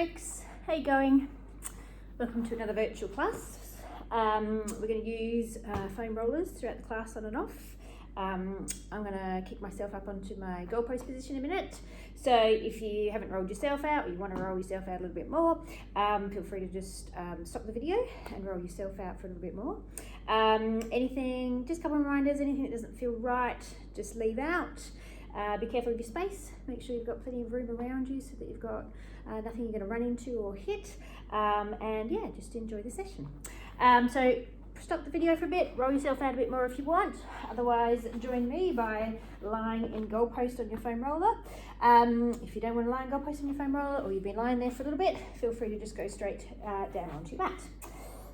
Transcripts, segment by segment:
folks, how you going? Welcome to another virtual class. We're going to use foam rollers throughout the class on and off. I'm going to kick myself up onto my goalpost position in a minute. So if you haven't rolled yourself out or you want to roll yourself out a little bit more, feel free to just stop the video and roll yourself out for a little bit more. Anything, just a couple of reminders, anything that doesn't feel right, just leave out. Be careful of your space, make sure you've got plenty of room around you so that you've got nothing you're going to run into or hit, and yeah, just enjoy the session. So stop the video for a bit, roll yourself out a bit more if you want, otherwise join me by lying in goalpost on your foam roller. If you don't want to lie in goalpost on your foam roller, or you've been lying there for a little bit, feel free to just go straight down onto your mat.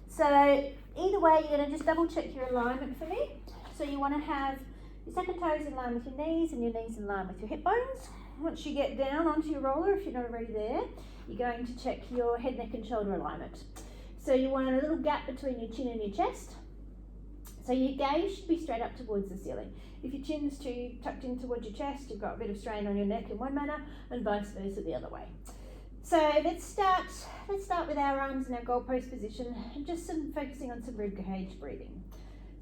So either way, you're going to just double check your alignment for me. So you want to have your second toes in line with your knees and your knees in line with your hip bones. Once you get down onto your roller, if you're not already there, you're going to check your head, neck and shoulder alignment. So you want a little gap between your chin and your chest. So your gaze should be straight up towards the ceiling. If your chin's too tucked in towards your chest, you've got a bit of strain on your neck in one manner and vice versa the other way. So let's start with our arms in our goalpost position and just focusing on some rib cage breathing.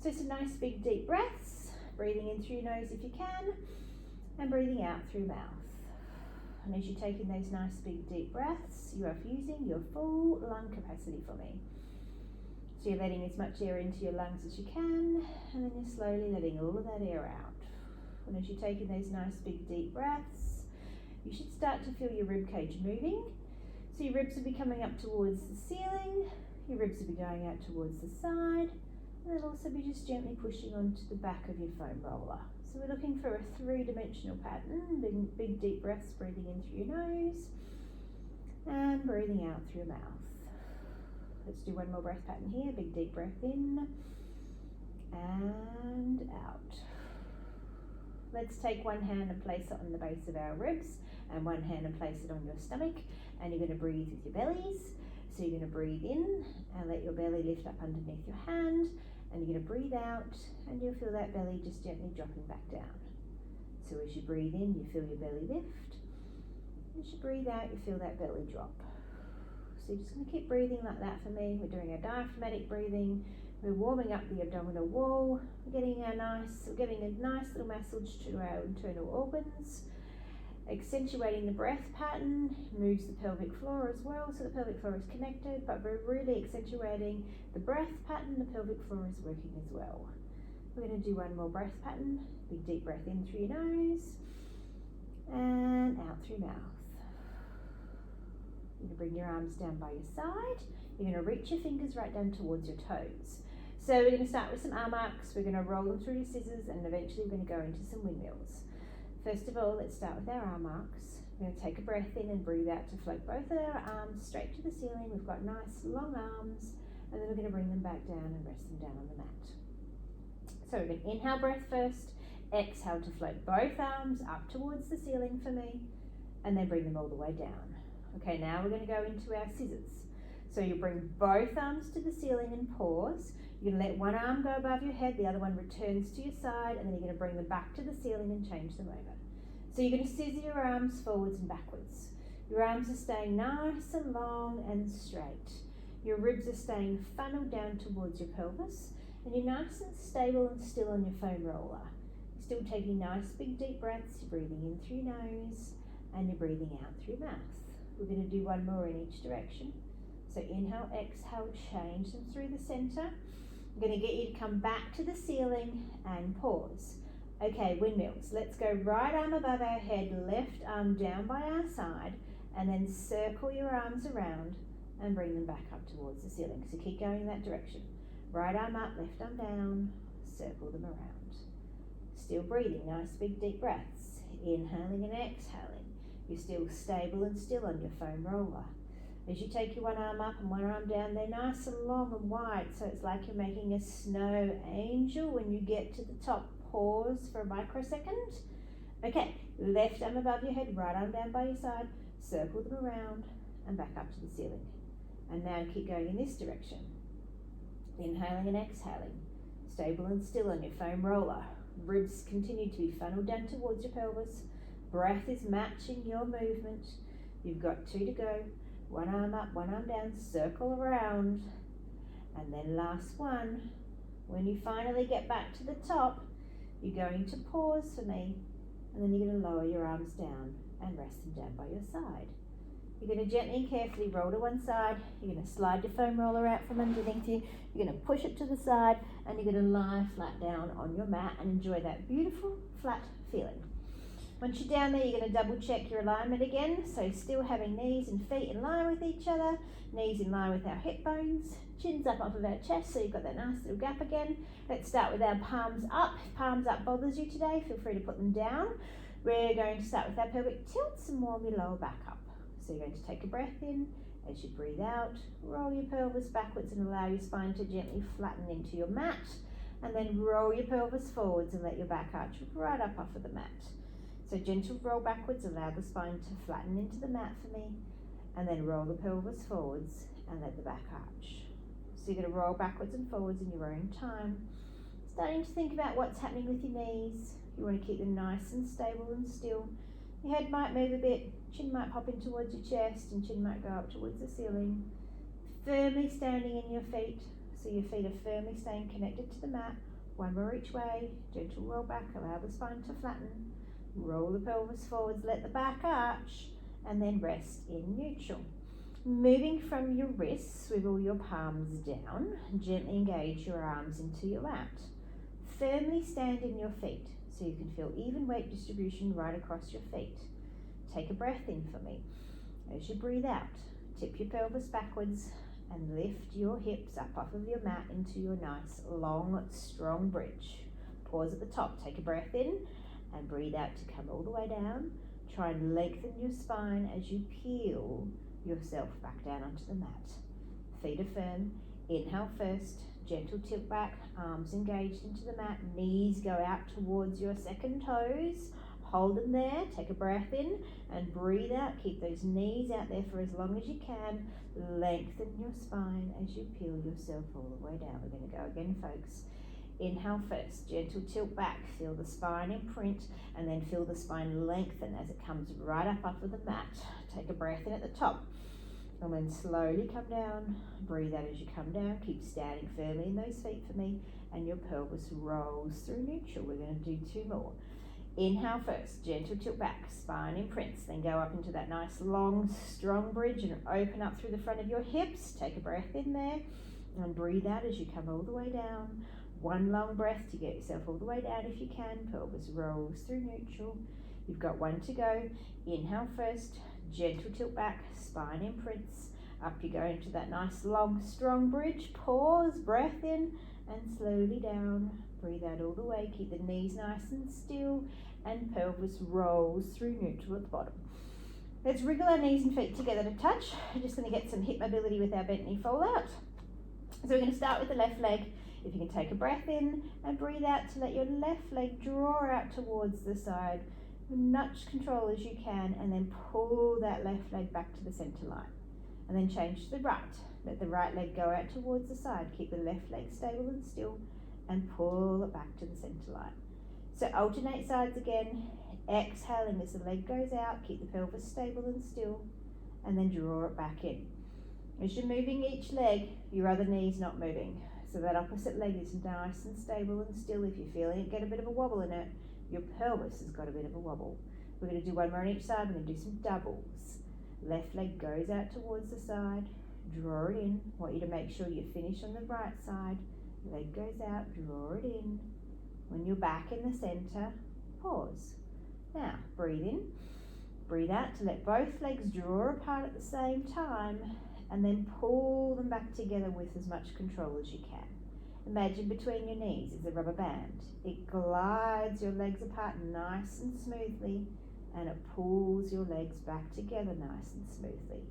So some nice big deep breaths. Breathing in through your nose if you can, and breathing out through mouth. And as you're taking those nice big deep breaths, you are fusing your full lung capacity for me. So you're letting as much air into your lungs as you can, and then you're slowly letting all of that air out. And as you're taking those nice big deep breaths, you should start to feel your rib cage moving. So your ribs will be coming up towards the ceiling, your ribs will be going out towards the side, and then also be just gently pushing onto the back of your foam roller. So we're looking for a three-dimensional pattern, big deep breaths, breathing in through your nose and breathing out through your mouth. Let's do one more breath pattern here, big deep breath in and out. Let's take one hand and place it on the base of our ribs and one hand and place it on your stomach, and you're going to breathe with your bellies. So you're going to breathe in and let your belly lift up underneath your hand, and you're going to breathe out and you'll feel that belly just gently dropping back down. So as you breathe in, you feel your belly lift. As you breathe out, you feel that belly drop. So you're just going to keep breathing like that for me. We're doing our diaphragmatic breathing. We're warming up the abdominal wall. We're giving a nice little massage to our internal organs. Accentuating the breath pattern, moves the pelvic floor as well, so the pelvic floor is connected, but we're really accentuating the breath pattern, the pelvic floor is working as well. We're going to do one more breath pattern, big deep breath in through your nose and out through mouth. You're going to bring your arms down by your side, you're going to reach your fingers right down towards your toes. So we're going to start with some arm arcs, we're going to roll them through your scissors, and eventually we're going to go into some windmills. First of all, let's start with our arm arcs. We're going to take a breath in and breathe out to float both of our arms straight to the ceiling. We've got nice long arms, and then we're going to bring them back down and rest them down on the mat. So we're going to inhale breath first, exhale to float both arms up towards the ceiling for me, and then bring them all the way down. Okay, now we're going to go into our scissors. So you bring both arms to the ceiling and pause. You're going to let one arm go above your head, the other one returns to your side, and then you're going to bring them back to the ceiling and change them over. So you're going to scissor your arms forwards and backwards. Your arms are staying nice and long and straight. Your ribs are staying funneled down towards your pelvis, and you're nice and stable and still on your foam roller. You're still taking nice big deep breaths. You're breathing in through your nose and you're breathing out through your mouth. We're going to do one more in each direction. So inhale, exhale, change them through the center. I'm going to get you to come back to the ceiling and pause. Okay, windmills. Let's go right arm above our head, left arm down by our side, and then circle your arms around and bring them back up towards the ceiling. So keep going in that direction. Right arm up, left arm down, circle them around. Still breathing, nice big deep breaths. Inhaling and exhaling. You're still stable and still on your foam roller. As you take your one arm up and one arm down, they're nice and long and wide, so it's like you're making a snow angel. When you get to the top, pause for a microsecond. Okay, left arm above your head, right arm down by your side, circle them around and back up to the ceiling. And now keep going in this direction. Inhaling and exhaling, stable and still on your foam roller. Ribs continue to be funneled down towards your pelvis. Breath is matching your movement. You've got 2 to go. One arm up, one arm down, circle around. And then last one. When you finally get back to the top, you're going to pause for me, and then you're going to lower your arms down and rest them down by your side. You're going to gently and carefully roll to one side. You're going to slide your foam roller out from underneath you. You're going to push it to the side, and you're going to lie flat down on your mat and enjoy that beautiful flat feeling. Once you're down there, you're going to double check your alignment again. So still having knees and feet in line with each other, knees in line with our hip bones, chins up off of our chest, so you've got that nice little gap again. Let's start with our palms up. If palms up bothers you today, feel free to put them down. We're going to start with our pelvic tilts and warm your lower back up. So you're going to take a breath in. As you breathe out, roll your pelvis backwards and allow your spine to gently flatten into your mat. And then roll your pelvis forwards and let your back arch right up off of the mat. So gentle roll backwards, allow the spine to flatten into the mat for me. And then roll the pelvis forwards and let the back arch. So you're going to roll backwards and forwards in your own time. Starting to think about what's happening with your knees. You want to keep them nice and stable and still. Your head might move a bit, chin might pop in towards your chest and chin might go up towards the ceiling. Firmly standing in your feet, so your feet are firmly staying connected to the mat. One more each way, gentle roll back, allow the spine to flatten. Roll the pelvis forwards, let the back arch, and then rest in neutral. Moving from your wrists, swivel your palms down, gently engage your arms into your lat. Firmly stand in your feet, so you can feel even weight distribution right across your feet. Take a breath in for me. As you breathe out, tip your pelvis backwards and lift your hips up off of your mat into your nice, long, strong bridge. Pause at the top, take a breath in and breathe out to come all the way down. Try and lengthen your spine as you peel yourself back down onto the mat. Feet are firm. Inhale first, gentle tilt back, arms engaged into the mat, knees go out towards your second toes. Hold them there, take a breath in and breathe out. Keep those knees out there for as long as you can. Lengthen your spine as you peel yourself all the way down. We're going to go again, folks. Inhale first, gentle tilt back, feel the spine imprint, and then feel the spine lengthen as it comes right up off of the mat. Take a breath in at the top, and then slowly come down. Breathe out as you come down. Keep standing firmly in those feet for me, and your pelvis rolls through neutral. We're going to do two more. Inhale first, gentle tilt back, spine imprints, then go up into that nice long, strong bridge and open up through the front of your hips. Take a breath in there, and breathe out as you come all the way down. One long breath to get yourself all the way down if you can. Pelvis rolls through neutral. You've got one to go. Inhale first, gentle tilt back, spine imprints. Up you go into that nice long strong bridge. Pause, breath in and slowly down. Breathe out all the way. Keep the knees nice and still and pelvis rolls through neutral at the bottom. Let's wriggle our knees and feet together to touch. We're just going to get some hip mobility with our bent knee fold out. So we're going to start with the left leg. If you can take a breath in and breathe out to let your left leg draw out towards the side. Much control as you can, and then pull that left leg back to the center line. And then change to the right. Let the right leg go out towards the side. Keep the left leg stable and still and pull it back to the center line. So alternate sides again. Exhaling as the leg goes out. Keep the pelvis stable and still, and then draw it back in. As you're moving each leg, your other knee's not moving. So that opposite leg is nice and stable and still. If you're feeling it get a bit of a wobble in it, your pelvis has got a bit of a wobble. We're going to do one more on each side. We're going to do some doubles. Left leg goes out towards the side. Draw it in. I want you to make sure you finish on the right side. Leg goes out. Draw it in. When you're back in the center, pause. Now, breathe in. Breathe out to let both legs draw apart at the same time, and then pull them back together with as much control as you can. Imagine between your knees is a rubber band. It glides your legs apart nice and smoothly, and it pulls your legs back together nice and smoothly.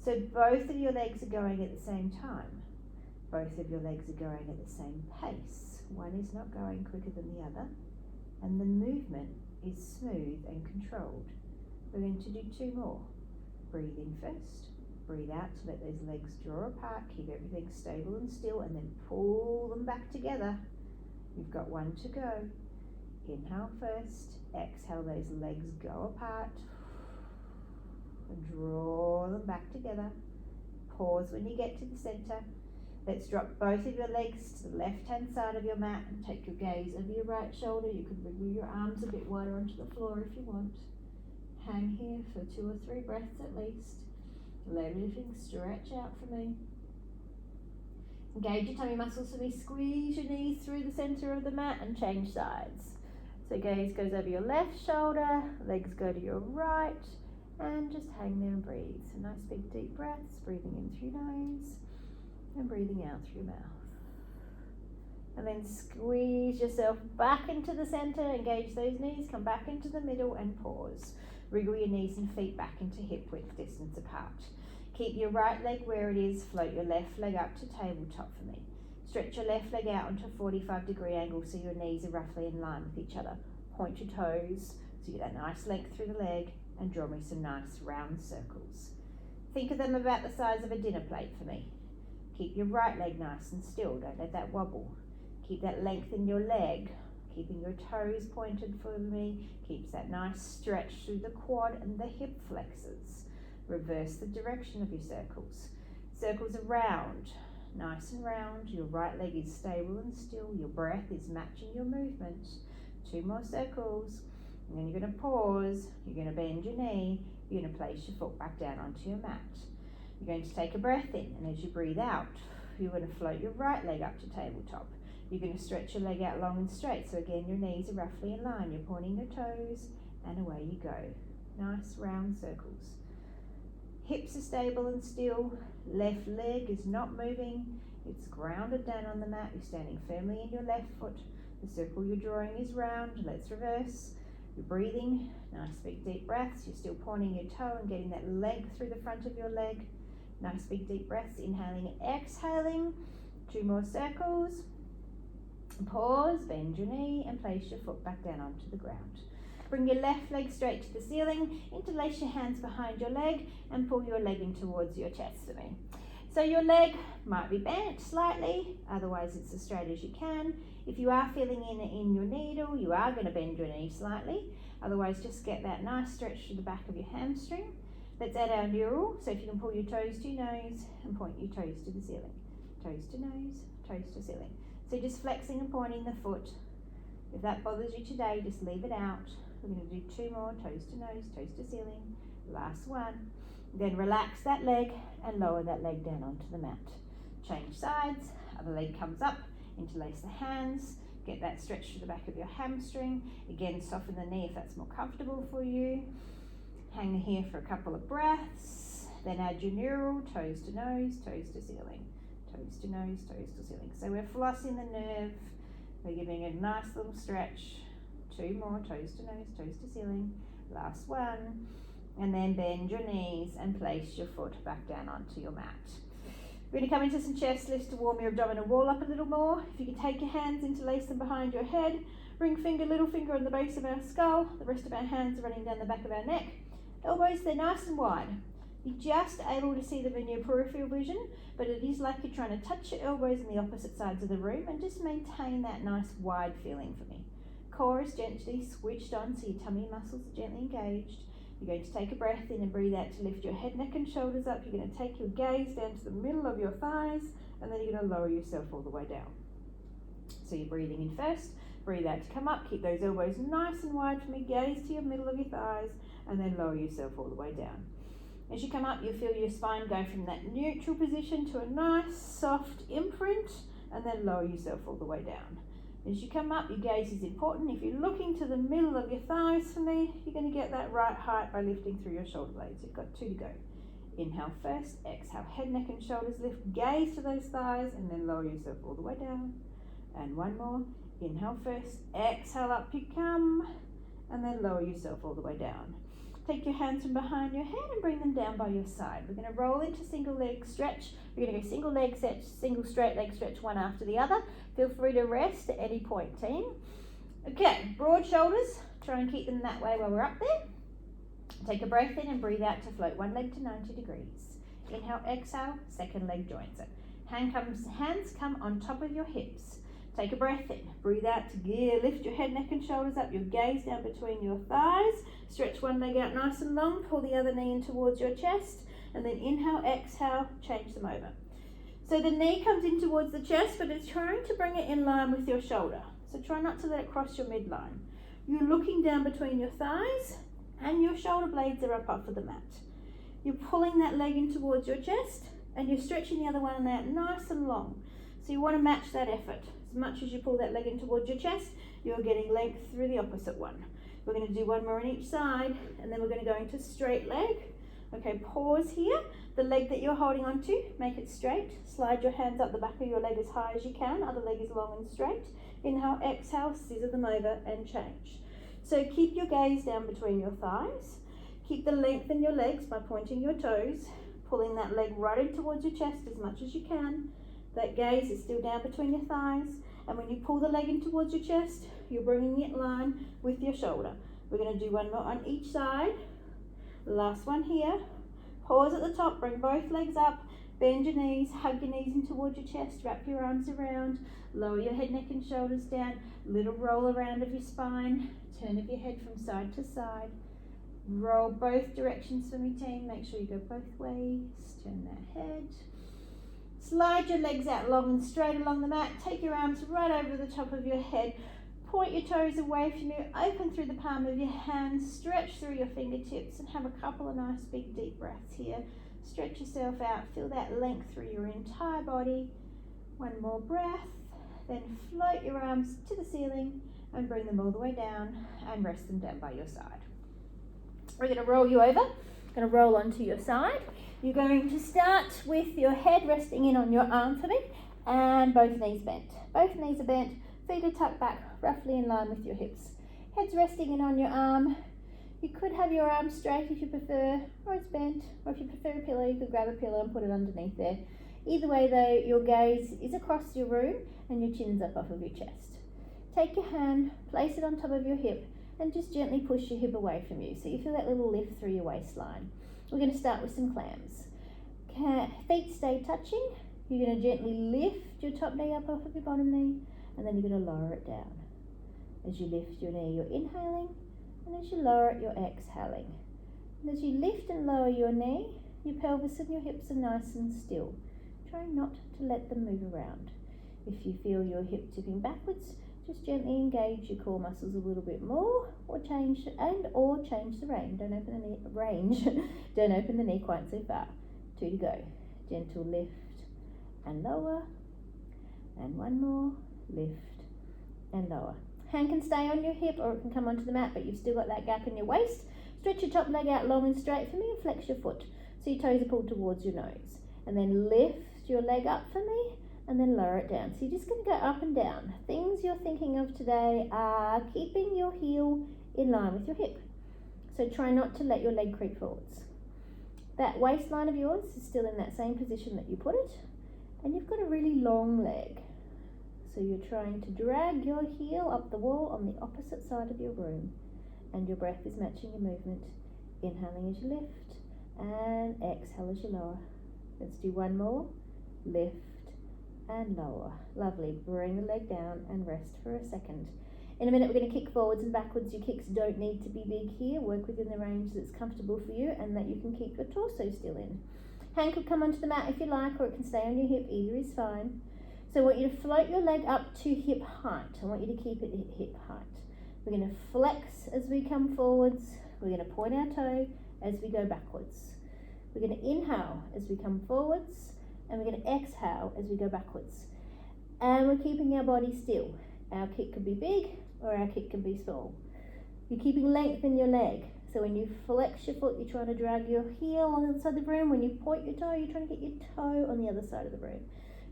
So both of your legs are going at the same time. Both of your legs are going at the same pace. One is not going quicker than the other, and the movement is smooth and controlled. We're going to do two more. Breathe in first. Breathe out to let those legs draw apart. Keep everything stable and still, and then pull them back together. You've got one to go. Inhale first. Exhale, those legs go apart. Draw them back together. Pause when you get to the centre. Let's drop both of your legs to the left-hand side of your mat and take your gaze over your right shoulder. You can bring your arms a bit wider onto the floor if you want. Hang here for 2 or 3 breaths at least. Let everything stretch out for me. Engage your tummy muscles for me. Squeeze your knees through the centre of the mat and change sides. So gaze goes over your left shoulder, legs go to your right, and just hang there and breathe. So nice big deep breaths, breathing in through your nose and breathing out through your mouth. And then squeeze yourself back into the centre, engage those knees, come back into the middle and pause. Wriggle your knees and feet back into hip width distance apart. Keep your right leg where it is, float your left leg up to tabletop for me. Stretch your left leg out onto a 45-degree angle so your knees are roughly in line with each other. Point your toes so you get that nice length through the leg and draw me some nice round circles. Think of them about the size of a dinner plate for me. Keep your right leg nice and still, don't let that wobble. Keep that length in your leg, keeping your toes pointed for me, keeps that nice stretch through the quad and the hip flexors. Reverse the direction of your circles. Circles are round, nice and round. Your right leg is stable and still. Your breath is matching your movement. 2 more circles. And then you're going to pause. You're going to bend your knee. You're going to place your foot back down onto your mat. You're going to take a breath in, and as you breathe out, you're going to float your right leg up to tabletop. You're going to stretch your leg out long and straight. So again, your knees are roughly in line. You're pointing your toes, and away you go. Nice round circles. Hips are stable and still. Left leg is not moving. It's grounded down on the mat. You're standing firmly in your left foot. The circle you're drawing is round. Let's reverse. You're breathing. Nice big deep breaths. You're still pointing your toe and getting that length through the front of your leg. Nice big deep breaths. Inhaling and exhaling. 2 more circles. Pause. Bend your knee and place your foot back down onto the ground. Bring your left leg straight to the ceiling, interlace your hands behind your leg and pull your leg in towards your chest for me. So your leg might be bent slightly, otherwise it's as straight as you can. If you are feeling in your needle, you are going to bend your knee slightly, otherwise just get that nice stretch to the back of your hamstring. Let's add our neural, so if you can pull your toes to your nose and point your toes to the ceiling. Toes to nose, toes to ceiling. So just flexing and pointing the foot. If that bothers you today, just leave it out. We're going to do 2 more, toes to nose, toes to ceiling. Last one. Then relax that leg and lower that leg down onto the mat. Change sides, other leg comes up, interlace the hands, get that stretch to the back of your hamstring. Again, soften the knee if that's more comfortable for you. Hang here for a couple of breaths. Then add your neural, toes to nose, toes to ceiling. Toes to nose, toes to ceiling. So we're flossing the nerve. We're giving a nice little stretch. 2 more, toes to nose, toes to ceiling. Last one. And then bend your knees and place your foot back down onto your mat. We're going to come into some chest lifts to warm your abdominal wall up a little more. If you can take your hands, interlace them behind your head. Ring finger, little finger on the base of our skull. The rest of our hands are running down the back of our neck. Elbows, they're nice and wide. You're just able to see them in your peripheral vision, but it is like you're trying to touch your elbows in the opposite sides of the room and just maintain that nice wide feeling for me. Core is gently switched on, so your tummy muscles are gently engaged. You're going to take a breath in and breathe out to lift your head, neck and shoulders up. You're going to take your gaze down to the middle of your thighs, and then you're going to lower yourself all the way down. So you're breathing in first, breathe out to come up, keep those elbows nice and wide for me, gaze to your middle of your thighs, and then lower yourself all the way down. As you come up, you feel your spine go from that neutral position to a nice soft imprint, and then lower yourself all the way down. As you come up, your gaze is important. If you're looking to the middle of your thighs for me, you're going to get that right height by lifting through your shoulder blades. You've got 2 to go. Inhale first, exhale, head, neck and shoulders lift, gaze to those thighs, and then lower yourself all the way down. And 1 more. Inhale first, exhale, up you come, and then lower yourself all the way down. Take your hands from behind your head and bring them down by your side. We're going to roll into single leg stretch. We're going to go single leg stretch, single straight leg stretch, one after the other. Feel free to rest at any point, team. Okay, broad shoulders. Try and keep them that way while we're up there. Take a breath in and breathe out to float one leg to 90 degrees. Inhale, exhale, second leg joins it. Hands come on top of your hips. Take a breath in, breathe out to gear, lift your head, neck and shoulders up, your gaze down between your thighs, stretch one leg out nice and long, pull the other knee in towards your chest, and then inhale, exhale, change them over. So the knee comes in towards the chest, but it's trying to bring it in line with your shoulder. So try not to let it cross your midline. You're looking down between your thighs and your shoulder blades are up off of the mat. You're pulling that leg in towards your chest and you're stretching the other one out nice and long. So you want to match that effort. As much as you pull that leg in towards your chest, you're getting length through the opposite one. We're going to do one more on each side and then we're going to go into straight leg. Okay, pause here. The leg that you're holding on to, make it straight. Slide your hands up the back of your leg as high as you can. Other leg is long and straight. Inhale, exhale, scissor them over and change. So keep your gaze down between your thighs. Keep the length in your legs by pointing your toes, pulling that leg right in towards your chest as much as you can. That gaze is still down between your thighs. And when you pull the leg in towards your chest, you're bringing it in line with your shoulder. We're going to do one more on each side. Last one here. Pause at the top, bring both legs up, bend your knees, hug your knees in towards your chest, wrap your arms around, lower your head, neck and shoulders down, little roll around of your spine, turn of your head from side to side, roll both directions for me team, make sure you go both ways, turn that head. Slide your legs out long and straight along the mat, take your arms right over the top of your head, point your toes away from you, open through the palm of your hands, stretch through your fingertips and have a couple of nice big deep breaths here. Stretch yourself out, feel that length through your entire body. One more breath, then float your arms to the ceiling and bring them all the way down and rest them down by your side. We're going to roll you over, going to roll onto your side. You're going to start with your head resting in on your arm for me and both knees bent. Both knees are bent. Feet are tucked back, roughly in line with your hips. Head's resting in on your arm. You could have your arm straight if you prefer, or it's bent, or if you prefer a pillow, you could grab a pillow and put it underneath there. Either way though, your gaze is across your room and your chin's up off of your chest. Take your hand, place it on top of your hip, and just gently push your hip away from you. So you feel that little lift through your waistline. We're going to start with some clams. Feet stay touching. You're going to gently lift your top knee up off of your bottom knee, and then you're going to lower it down. As you lift your knee, you're inhaling, and as you lower it, you're exhaling. And as you lift and lower your knee, your pelvis and your hips are nice and still. Try not to let them move around. If you feel your hip tipping backwards, just gently engage your core muscles a little bit more, or change the range. Don't open the knee, Don't open the knee quite so far. 2 to go. Gentle lift and lower, and one more. Lift and lower. Hand can stay on your hip or it can come onto the mat, but you've still got that gap in your waist. Stretch your top leg out long and straight for me and flex your foot so your toes are pulled towards your nose. And then lift your leg up for me and then lower it down. So you're just going to go up and down. Things you're thinking of today are keeping your heel in line with your hip. So try not to let your leg creep forwards. That waistline of yours is still in that same position that you put it, and you've got a really long leg. So you're trying to drag your heel up the wall on the opposite side of your room, and your breath is matching your movement. Inhaling as you lift and exhale as you lower. Let's do one more. Lift and lower. Lovely. Bring the leg down and rest for a second. In a minute we're going to kick forwards and backwards. Your kicks don't need to be big here. Work within the range that's comfortable for you and that you can keep your torso still in. Hand could come onto the mat if you like, or it can stay on your hip. Either is fine. So I want you to float your leg up to hip height. I want you to keep it at hip height. We're going to flex as we come forwards. We're going to point our toe as we go backwards. We're going to inhale as we come forwards, and we're going to exhale as we go backwards. And we're keeping our body still. Our kick could be big or our kick can be small. You're keeping length in your leg. So when you flex your foot, you're trying to drag your heel on the other side of the room. When you point your toe, you're trying to get your toe on the other side of the room.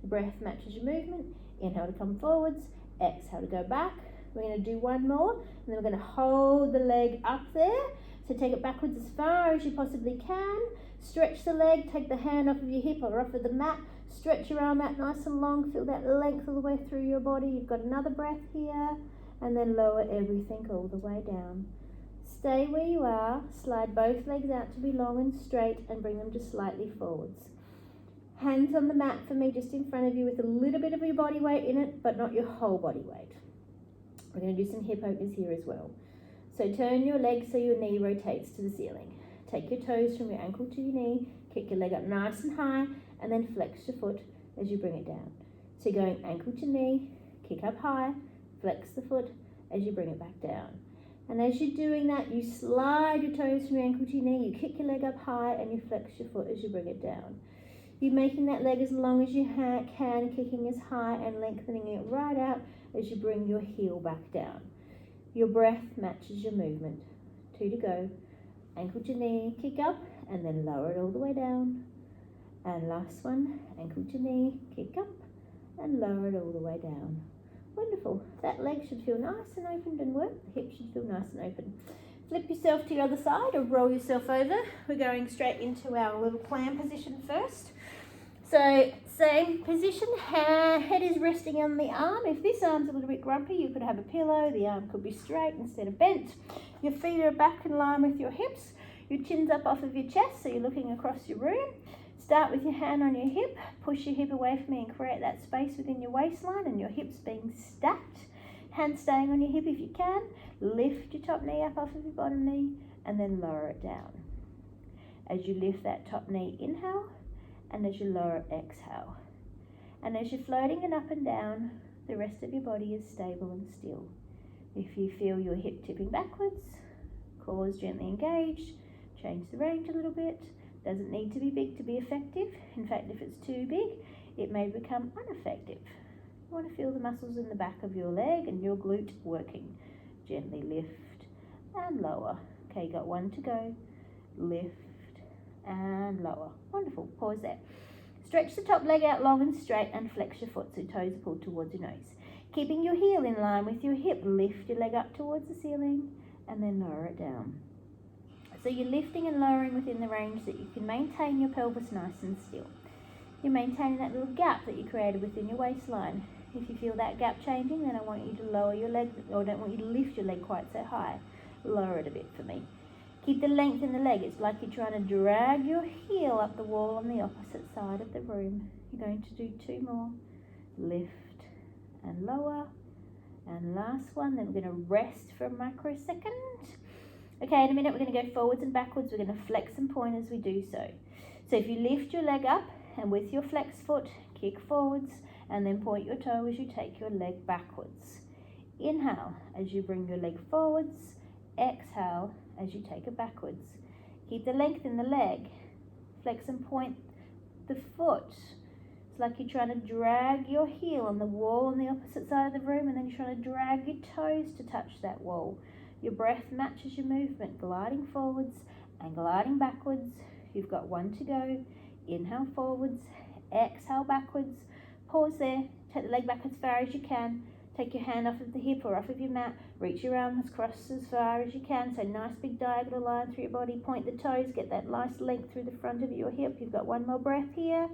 The breath matches your movement. Inhale to come forwards, exhale to go back. We're going to do one more, and then we're going to hold the leg up there. So take it backwards as far as you possibly can. Stretch the leg, take the hand off of your hip or off of the mat. Stretch your arm out nice and long. Feel that length all the way through your body. You've got another breath here, and then lower everything all the way down. Stay where you are. Slide both legs out to be long and straight and bring them just slightly forwards. Hands on the mat for me, just in front of you with a little bit of your body weight in it, but not your whole body weight. We're going to do some hip openers here as well. So turn your leg so your knee rotates to the ceiling. Take your toes from your ankle to your knee, kick your leg up nice and high, and then flex your foot as you bring it down. So you're going ankle to knee, kick up high, flex the foot as you bring it back down. And as you're doing that, you slide your toes from your ankle to your knee, you kick your leg up high, and you flex your foot as you bring it down. You're making that leg as long as you can, kicking as high and lengthening it right out as you bring your heel back down. Your breath matches your movement. 2 to go. Ankle to knee, kick up, and then lower it all the way down. And last one, ankle to knee, kick up, and lower it all the way down. Wonderful. That leg should feel nice and opened and work. The hip should feel nice and open. Flip yourself to the other side or roll yourself over. We're going straight into our little plan position first. So same position, head is resting on the arm. If this arm's a little bit grumpy, you could have a pillow. The arm could be straight instead of bent. Your feet are back in line with your hips. Your chin's up off of your chest, so you're looking across your room. Start with your hand on your hip. Push your hip away from me and create that space within your waistline and your hips being stacked. Hand staying on your hip if you can. Lift your top knee up off of your bottom knee and then lower it down. As you lift that top knee, inhale, and as you lower it, exhale. And as you're floating it up and down, the rest of your body is stable and still. If you feel your hip tipping backwards, core is gently engaged, change the range a little bit. Doesn't need to be big to be effective. In fact, if it's too big, it may become ineffective. You want to feel the muscles in the back of your leg and your glute working. Gently lift and lower. Okay, got 1 to go. Lift and lower. Wonderful. Pause there. Stretch the top leg out long and straight and flex your foot so toes are pulled towards your nose. Keeping your heel in line with your hip, lift your leg up towards the ceiling and then lower it down. So you're lifting and lowering within the range that you can maintain your pelvis nice and still. You're maintaining that little gap that you created within your waistline. If you feel that gap changing, then I want you to lower your leg, or I don't want you to lift your leg quite so high. Lower it a bit for me. Keep the length in the leg. It's like you're trying to drag your heel up the wall on the opposite side of the room. You're going to do 2 more. Lift and lower. And last one, then we're going to rest for a microsecond. Okay, in a minute we're going to go forwards and backwards. We're going to flex and point as we do so. So if you lift your leg up and with your flex foot, kick forwards and then point your toe as you take your leg backwards. Inhale as you bring your leg forwards. Exhale as you take it backwards. Keep the length in the leg. Flex and point the foot. It's like you're trying to drag your heel on the wall on the opposite side of the room and then you're trying to drag your toes to touch that wall. Your breath matches your movement, gliding forwards and gliding backwards. You've got 1 to go. Inhale forwards, exhale backwards. Pause there, take the leg back as far as you can. Take your hand off of the hip or off of your mat. Reach your arms across as far as you can. So nice big diagonal line through your body. Point the toes, get that nice length through the front of your hip. You've got 1 more breath here.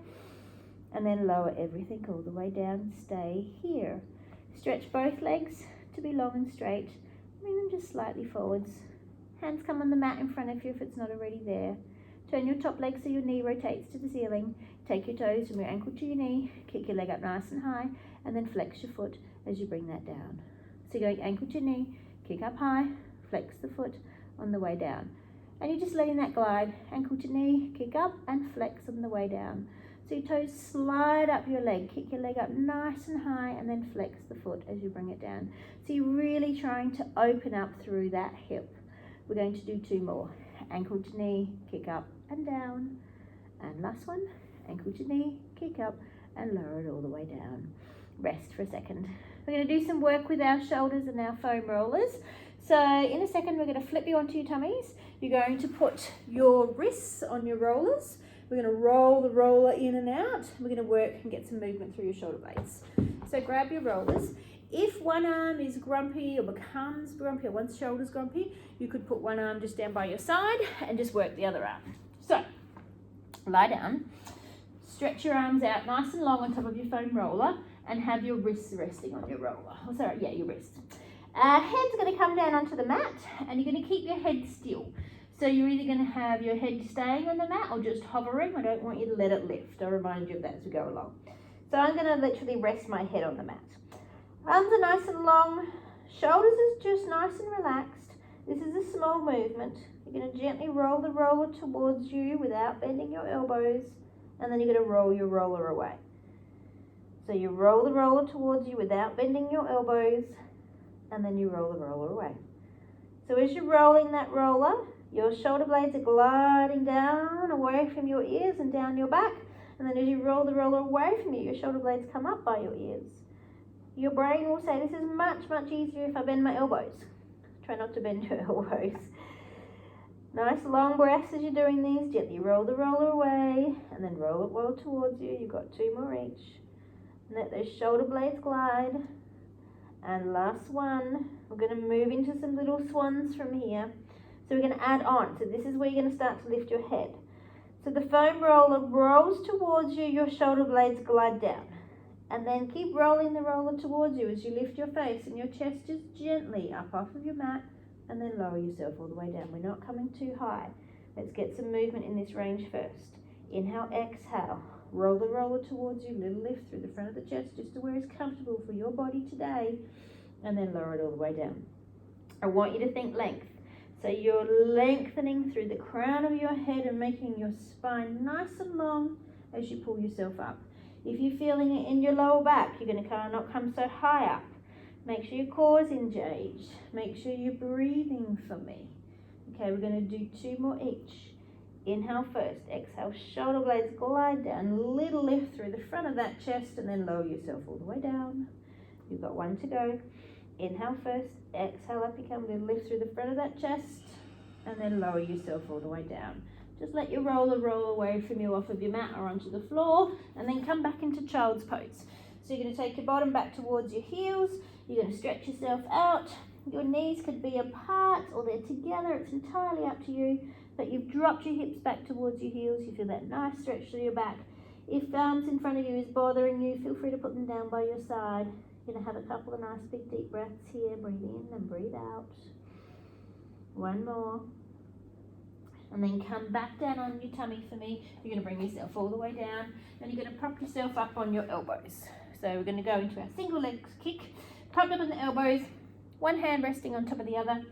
And then lower everything all the way down. Stay here. Stretch both legs to be long and straight. Bring them just slightly forwards. Hands come on the mat in front of you if it's not already there. Turn your top leg so your knee rotates to the ceiling. Take your toes from your ankle to your knee. Kick your leg up nice and high. And then flex your foot as you bring that down. So you're going ankle to knee, kick up high, flex the foot on the way down. And you're just letting that glide. Ankle to knee, kick up and flex on the way down. So your toes slide up your leg, kick your leg up nice and high and then flex the foot as you bring it down. So you're really trying to open up through that hip. We're going to do 2 more. Ankle to knee, kick up and down. And last one, ankle to knee, kick up and lower it all the way down. Rest for a second. We're going to do some work with our shoulders and our foam rollers. So in a second we're going to flip you onto your tummies. You're going to put your wrists on your rollers. We're going to roll the roller in and out. We're going to work and get some movement through your shoulder blades. So grab your rollers. If one arm is grumpy or becomes grumpy or one's shoulder's grumpy, you could put one arm just down by your side and just work the other arm. So lie down, stretch your arms out nice and long on top of your foam roller and have your wrists resting on your roller. Oh, sorry, yeah, your wrist. Head's going to come down onto the mat and you're going to keep your head still. So you're either going to have your head staying on the mat or just hovering. I don't want you to let it lift. I'll remind you of that as we go along. So I'm going to literally rest my head on the mat. Arms are nice and long. Shoulders is just nice and relaxed. This is a small movement. You're going to gently roll the roller towards you without bending your elbows. And then you're going to roll your roller away. So you roll the roller towards you without bending your elbows. And then you roll the roller away. So as you're rolling that roller, your shoulder blades are gliding down away from your ears and down your back. And then as you roll the roller away from you, your shoulder blades come up by your ears. Your brain will say, this is much, much easier if I bend my elbows. Try not to bend your elbows. Nice long breaths as you're doing these. Gently roll the roller away and then roll it well towards you. You've got 2 more each. And let those shoulder blades glide. And last one. We're going to move into some little swans from here. So we're going to add on. So this is where you're going to start to lift your head. So the foam roller rolls towards you. Your shoulder blades glide down. And then keep rolling the roller towards you as you lift your face and your chest just gently up off of your mat. And then lower yourself all the way down. We're not coming too high. Let's get some movement in this range first. Inhale, exhale. Roll the roller towards you. Little lift through the front of the chest just to where it's comfortable for your body today. And then lower it all the way down. I want you to think length. So you're lengthening through the crown of your head and making your spine nice and long as you pull yourself up. If you're feeling it in your lower back, you're going to not come so high up. Make sure your core is engaged. Make sure you're breathing for me. Okay, we're going to do 2 more each. Inhale first. Exhale, shoulder blades glide down. Little lift through the front of that chest and then lower yourself all the way down. You've got 1 to go. Inhale first. Exhale up you come. Little lift through the front of that chest and then lower yourself all the way down. Just let your roller roll away from you off of your mat or onto the floor and then come back into child's pose. So you're going to take your bottom back towards your heels. You're going to stretch yourself out. Your knees could be apart or they're together. It's entirely up to you. But you've dropped your hips back towards your heels. You feel that nice stretch through your back. If arms in front of you is bothering you, feel free to put them down by your side. You're going to have a couple of nice big deep breaths here. Breathe in and breathe out. 1 more. And then come back down on your tummy for me. You're going to bring yourself all the way down. Then you're going to prop yourself up on your elbows. So we're going to go into our single leg kick. Propped up on the elbows. 1 hand resting on top of the other.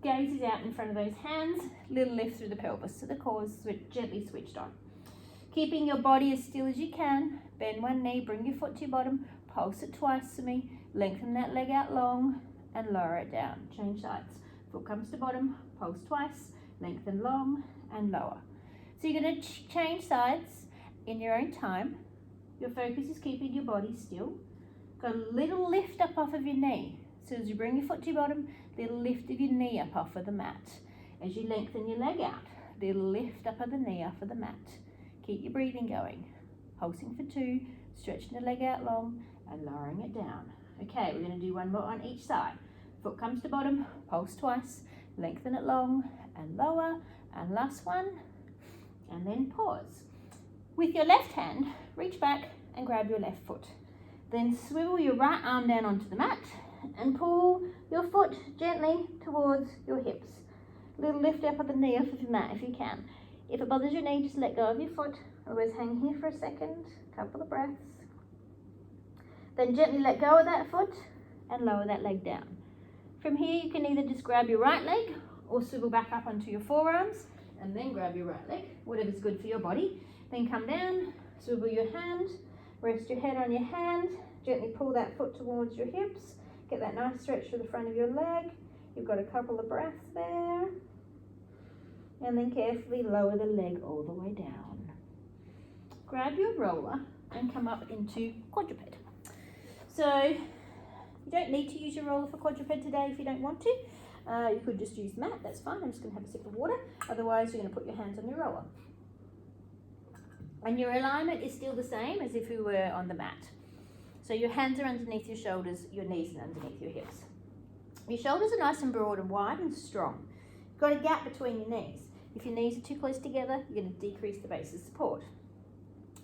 Gaze is out in front of those hands. Little lift through the pelvis. So the core is gently switched on. Keeping your body as still as you can. Bend 1 knee. Bring your foot to your bottom. Pulse it twice for me. Lengthen that leg out long. And lower it down. Change sides. Foot comes to bottom. Pulse twice. Lengthen long and lower. So you're going to change sides in your own time. Your focus is keeping your body still. Got a little lift up off of your knee. So as you bring your foot to your bottom, little lift of your knee up off of the mat. As you lengthen your leg out, little lift up of the knee off of the mat. Keep your breathing going. Pulsing for 2, stretching the leg out long and lowering it down. Okay, we're going to do 1 more on each side. Foot comes to bottom, pulse twice, lengthen it long and lower, and last one, and then pause. With your left hand, reach back and grab your left foot. Then swivel your right arm down onto the mat and pull your foot gently towards your hips. Little lift up of the knee off of your mat if you can. If it bothers your knee, just let go of your foot. Otherwise, hang here for a second, couple of breaths. Then gently let go of that foot and lower that leg down. From here, you can either just grab your right leg or swivel back up onto your forearms and then grab your right leg, whatever's good for your body. Then come down, swivel your hand, rest your head on your hand, gently pull that foot towards your hips, get that nice stretch through the front of your leg. You've got a couple of breaths there. And then carefully lower the leg all the way down. Grab your roller and come up into quadruped. So you don't need to use your roller for quadruped today if you don't want to. You could just use the mat, that's fine. I'm just going to have a sip of water. Otherwise, you're going to put your hands on your roller. And your alignment is still the same as if you were on the mat. So your hands are underneath your shoulders, your knees are underneath your hips. Your shoulders are nice and broad and wide and strong. You've got a gap between your knees. If your knees are too close together, you're going to decrease the base of support.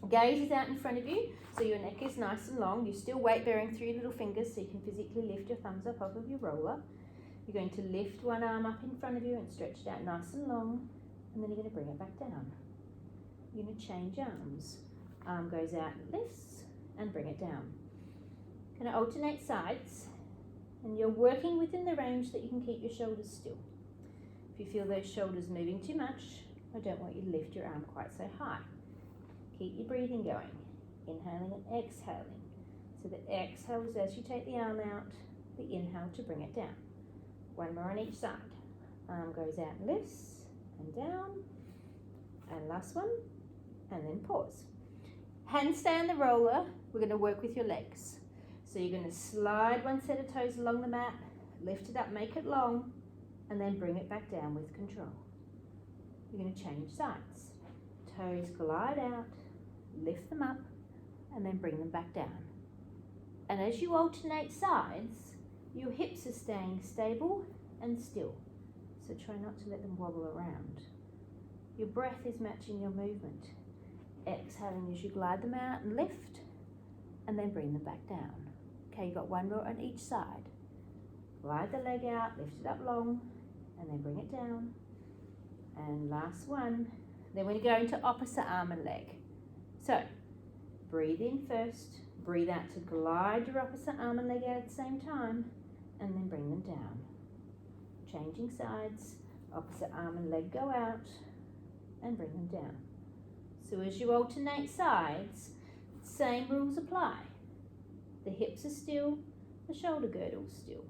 Gaze is out in front of you, so your neck is nice and long. You're still weight bearing through your little fingers, so you can physically lift your thumbs up off of your roller. You're going to lift 1 arm up in front of you and stretch it out nice and long, and then you're going to bring it back down. You're going to change arms. Arm goes out and lifts, and bring it down. Going to alternate sides, and you're working within the range that you can keep your shoulders still. If you feel those shoulders moving too much, I don't want you to lift your arm quite so high. Keep your breathing going, inhaling and exhaling. So the exhale is as you take the arm out, the inhale to bring it down. One more on each side. Arm goes out and lifts and down, and last one, and then pause. Hands stay on the roller. We're going to work with your legs. So you're going to slide one set of toes along the mat, lift it up, make it long, and then bring it back down with control. You're going to change sides. Toes glide out, lift them up, and then bring them back down. And as you alternate sides, your hips are staying stable and still. So try not to let them wobble around. Your breath is matching your movement. Exhaling as you glide them out and lift, and then bring them back down. Okay, you've got one more on each side. Glide the leg out, lift it up long, and then bring it down. And last one. Then we're going to opposite arm and leg. So, breathe in first, breathe out to glide your opposite arm and leg out at the same time, and then bring them down. Changing sides, opposite arm and leg go out, and bring them down. So as you alternate sides, same rules apply. The hips are still, the shoulder girdle's still.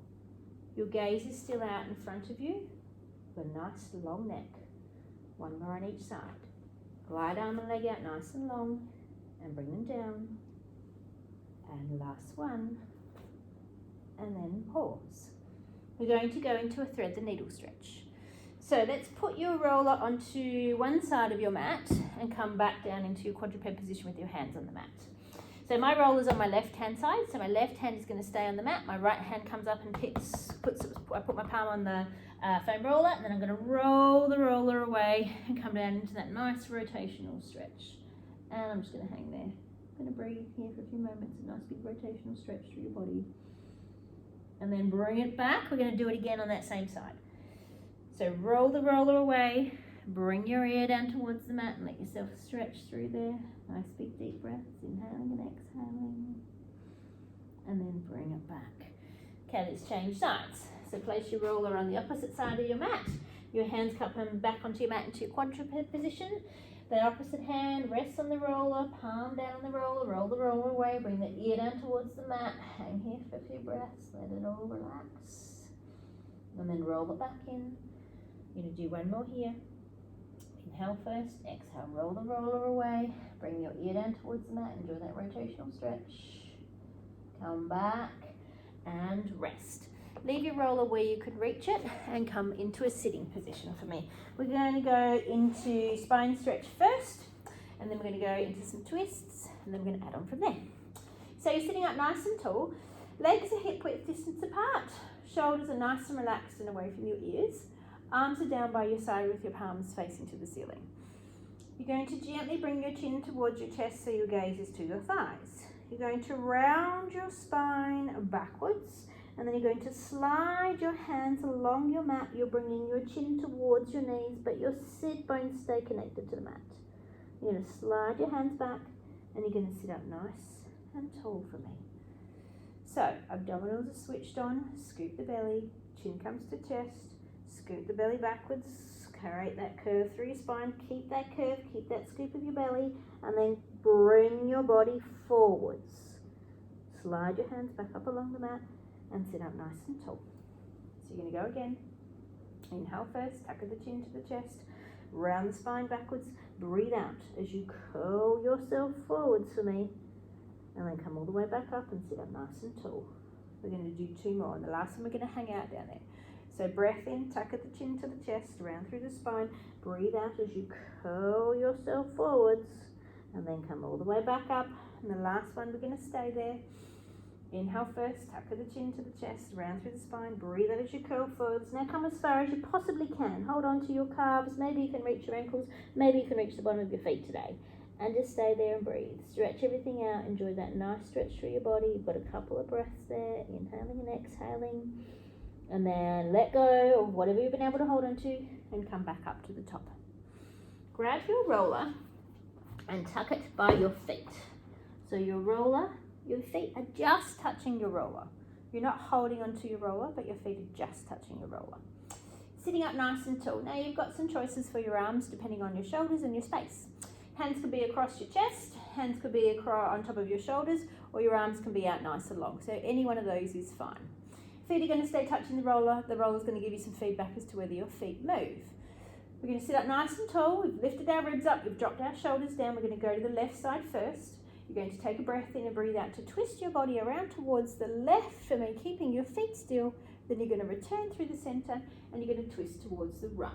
Your gaze is still out in front of you, with a nice long neck. One more on each side. Glide arm and leg out nice and long, and bring them down. And last one, and then pause. We're going to go into a thread the needle stretch. So let's put your roller onto one side of your mat and come back down into your quadruped position with your hands on the mat. So my roller's on my left hand side, so my left hand is going to stay on the mat. My right hand comes up and I put my palm on the foam roller, and then I'm going to roll the roller away and come down into that nice rotational stretch. And I'm just going to hang there. I'm going to breathe here for a few moments, a nice big rotational stretch through your body. And then bring it back. We're going to do it again on that same side. So roll the roller away, bring your ear down towards the mat and let yourself stretch through there. Nice big deep breaths, inhaling and exhaling. And then bring it back. Okay, let's change sides. So place your roller on the opposite side of your mat. Your hands come back onto your mat into your quadruped position. The opposite hand rests on the roller, palm down on the roller, roll the roller away, bring the ear down towards the mat. Hang here for a few breaths, let it all relax. And then roll it back in. You're going to do one more here. Inhale first, exhale, roll the roller away, bring your ear down towards the mat, enjoy that rotational stretch. Come back and rest. Leave your roller where you could reach it and come into a sitting position for me. We're going to go into spine stretch first, and then we're going to go into some twists, and then we're going to add on from there. So you're sitting up nice and tall, legs are hip width distance apart, shoulders are nice and relaxed and away from your ears. Arms are down by your side with your palms facing to the ceiling. You're going to gently bring your chin towards your chest so your gaze is to your thighs. You're going to round your spine backwards, and then you're going to slide your hands along your mat. You're bringing your chin towards your knees, but your sit bones stay connected to the mat. You're going to slide your hands back, and you're going to sit up nice and tall for me. So, abdominals are switched on, scoop the belly, chin comes to chest, scoop the belly backwards, create that curve through your spine, keep that curve, keep that scoop of your belly, and then bring your body forwards. Slide your hands back up along the mat and sit up nice and tall. So you're going to go again. Inhale first, tuck the chin to the chest, round the spine backwards, breathe out as you curl yourself forwards for me, and then come all the way back up and sit up nice and tall. We're going to do two more, and the last one we're going to hang out down there. So breath in, tuck at the chin to the chest, round through the spine, breathe out as you curl yourself forwards, and then come all the way back up. And the last one, we're going to stay there. Inhale first, tuck at the chin to the chest, round through the spine, breathe out as you curl forwards. Now come as far as you possibly can. Hold on to your calves, maybe you can reach your ankles, maybe you can reach the bottom of your feet today. And just stay there and breathe. Stretch everything out, enjoy that nice stretch through your body. You've got a couple of breaths there, inhaling and exhaling. And then let go of whatever you've been able to hold on to and come back up to the top. Grab your roller and tuck it by your feet. So your roller, your feet are just touching your roller. You're not holding onto your roller, but your feet are just touching your roller. Sitting up nice and tall. Now you've got some choices for your arms depending on your shoulders and your space. Hands could be across your chest, hands could be on top of your shoulders, or your arms can be out nice and long. So any one of those is fine. Feet are going to stay touching the roller's going to give you some feedback as to whether your feet move. We're going to sit up nice and tall. We've lifted our ribs up, we've dropped our shoulders down. We're going to go to the left side first. You're going to take a breath in and breathe out to twist your body around towards the left for me, keeping your feet still. Then you're going to return through the center and you're going to twist towards the right.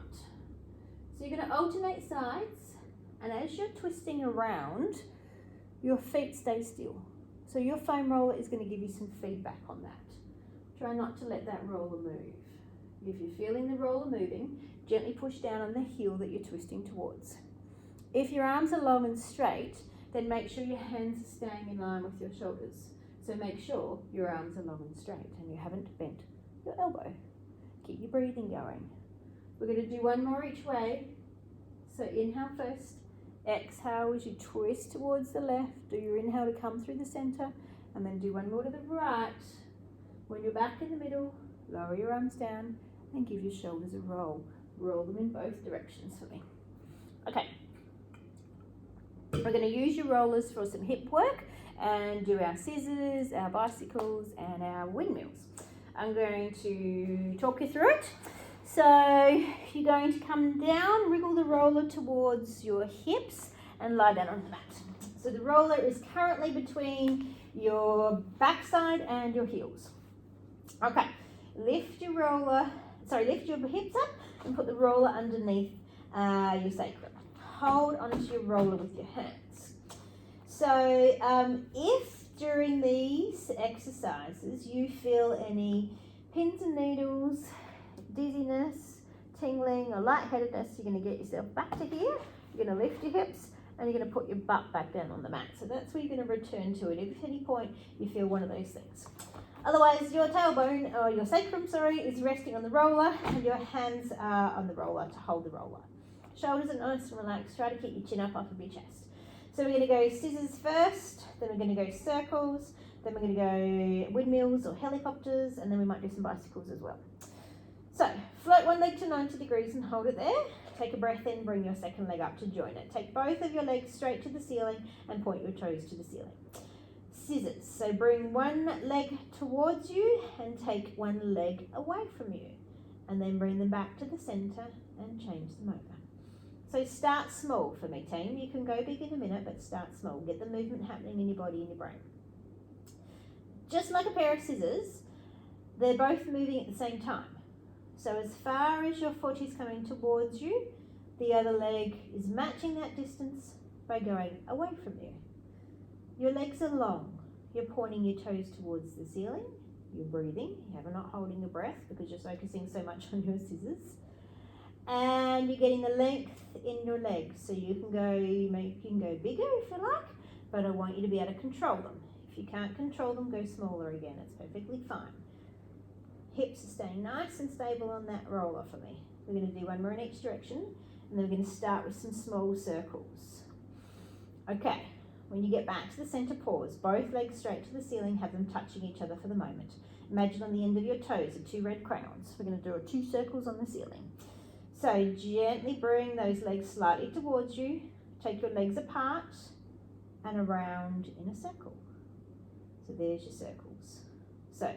So you're going to alternate sides, and as you're twisting around, your feet stay still. So your foam roller is going to give you some feedback on that. Try not to let that roller move. If you're feeling the roller moving, gently push down on the heel that you're twisting towards. If your arms are long and straight, then make sure your hands are staying in line with your shoulders. So make sure your arms are long and straight and you haven't bent your elbow. Keep your breathing going. We're going to do one more each way. So inhale first, exhale as you twist towards the left. Do your inhale to come through the center, and then do one more to the right. When you're back in the middle, lower your arms down and give your shoulders a roll. Roll them in both directions for me. Okay. We're going to use your rollers for some hip work and do our scissors, our bicycles, and our windmills. I'm going to talk you through it. So you're going to come down, wriggle the roller towards your hips and lie down on the mat. So the roller is currently between your backside and your heels. Okay, lift your hips up and put the roller underneath your sacrum. Hold onto your roller with your hands. So if during these exercises you feel any pins and needles, dizziness, tingling or lightheadedness, you're going to get yourself back to here. You're going to lift your hips and you're going to put your butt back down on the mat. So that's where you're going to return to it if at any point you feel one of those things. Otherwise, your tailbone, or your sacrum, is resting on the roller and your hands are on the roller to hold the roller. Shoulders are nice and relaxed. Try to keep your chin up off of your chest. So we're going to go scissors first, then we're going to go circles, then we're going to go windmills or helicopters, and then we might do some bicycles as well. So float one leg to 90 degrees and hold it there. Take a breath in, bring your second leg up to join it. Take both of your legs straight to the ceiling and point your toes to the ceiling. Scissors, so bring one leg towards you and take one leg away from you, and then bring them back to the center and change them over. So start small for me, team. You can go big in a minute, but start small. Get the movement happening in your body and your brain. Just like a pair of scissors, they're both moving at the same time. So as far as your foot is coming towards you, the other leg is matching that distance by going away from you. Your legs are long. You're pointing your toes towards the ceiling. You're breathing. You're not holding your breath because you're focusing so much on your scissors. And you're getting the length in your legs. So you can go bigger if you like, but I want you to be able to control them. If you can't control them, go smaller again. It's perfectly fine. Hips are staying nice and stable on that roller for me. We're going to do one more in each direction, and then we're going to start with some small circles. Okay, when you get back to the center, pause. Both legs straight to the ceiling, have them touching each other for the moment. Imagine on the end of your toes are two red crayons. We're going to do 2 circles on the ceiling. So gently bring those legs slightly towards you. Take your legs apart and around in a circle. So there's your circles. So